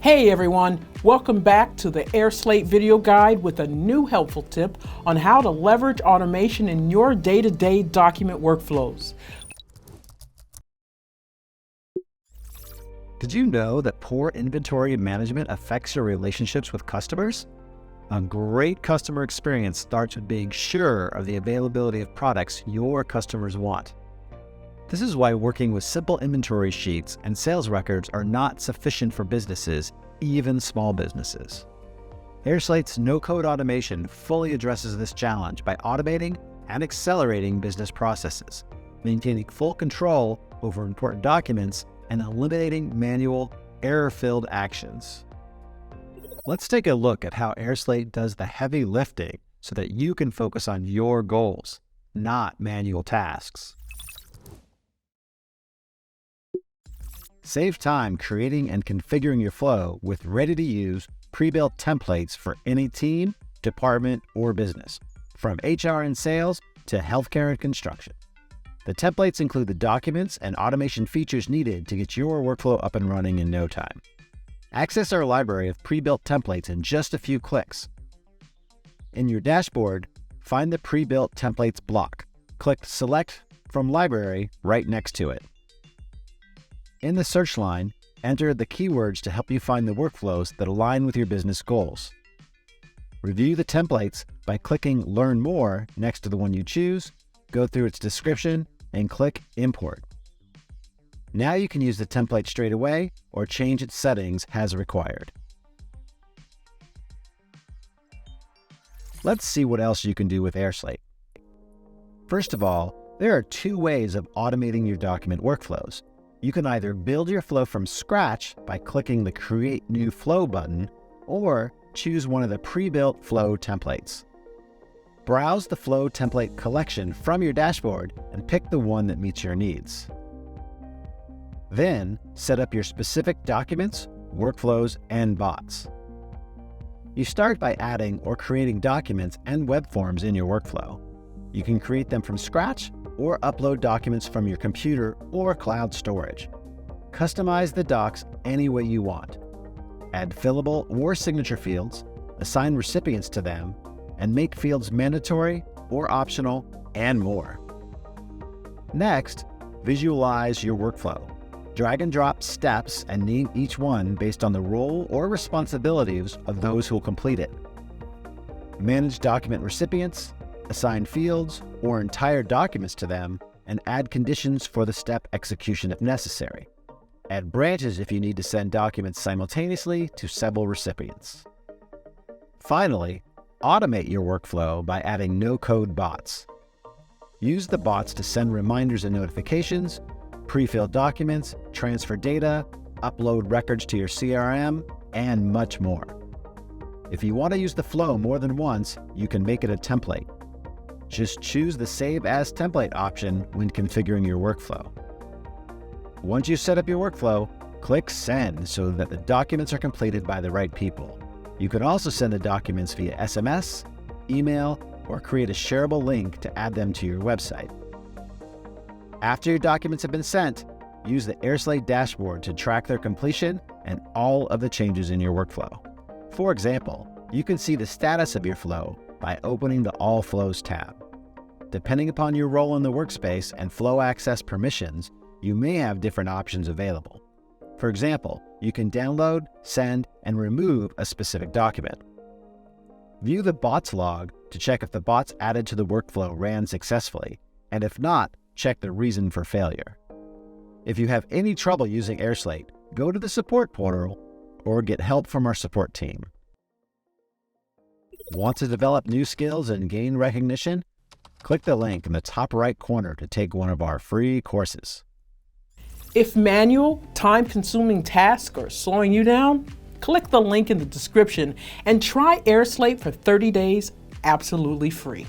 Hey everyone, welcome back to the airSlate video guide with a new helpful tip on how to leverage automation in your day-to-day document workflows. Did you know that poor inventory management affects your relationships with customers? A great customer experience starts with being sure of the availability of products your customers want. This is why working with simple inventory sheets and sales records are not sufficient for businesses, even small businesses. airSlate's no-code automation fully addresses this challenge by automating and accelerating business processes, maintaining full control over important documents, and eliminating manual, error-filled actions. Let's take a look at how airSlate does the heavy lifting so that you can focus on your goals, not manual tasks. Save time creating and configuring your flow with ready-to-use, pre-built templates for any team, department, or business, from HR and sales to healthcare and construction. The templates include the documents and automation features needed to get your workflow up and running in no time. Access our library of pre-built templates in just a few clicks. In your dashboard, find the pre-built templates block. Click Select from Library right next to it. In the search line, enter the keywords to help you find the workflows that align with your business goals. Review the templates by clicking Learn More next to the one you choose, go through its description, and click Import. Now you can use the template straight away or change its settings as required. Let's see what else you can do with airSlate. First of all, there are two ways of automating your document workflows. You can either build your flow from scratch by clicking the Create New Flow button, or choose one of the pre-built flow templates. Browse the flow template collection from your dashboard and pick the one that meets your needs. Then, set up your specific documents, workflows, and bots. You start by adding or creating documents and web forms in your workflow. You can create them from scratch or upload documents from your computer or cloud storage. Customize the docs any way you want. Add fillable or signature fields, assign recipients to them, and make fields mandatory or optional, and more. Next, visualize your workflow. Drag and drop steps and name each one based on the role or responsibilities of those who will complete it. Manage document recipients, assign fields or entire documents to them, and add conditions for the step execution if necessary. Add branches if you need to send documents simultaneously to several recipients. Finally, automate your workflow by adding no-code bots. Use the bots to send reminders and notifications, pre-fill documents, transfer data, upload records to your CRM, and much more. If you want to use the flow more than once, you can make it a template. Just choose the Save As Template option when configuring your workflow. Once you set up your workflow, click Send so that the documents are completed by the right people. You can also send the documents via SMS, email, or create a shareable link to add them to your website. After your documents have been sent, use the airSlate dashboard to track their completion and all of the changes in your workflow. For example, you can see the status of your flow by opening the All Flows tab. Depending upon your role in the workspace and flow access permissions, you may have different options available. For example, you can download, send, and remove a specific document. View the bots log to check if the bots added to the workflow ran successfully, and if not, check the reason for failure. If you have any trouble using airSlate, go to the support portal or get help from our support team. Want to develop new skills and gain recognition? Click the link in the top right corner to take one of our free courses. If manual, time-consuming tasks are slowing you down, click the link in the description and try airSlate for 30 days absolutely free.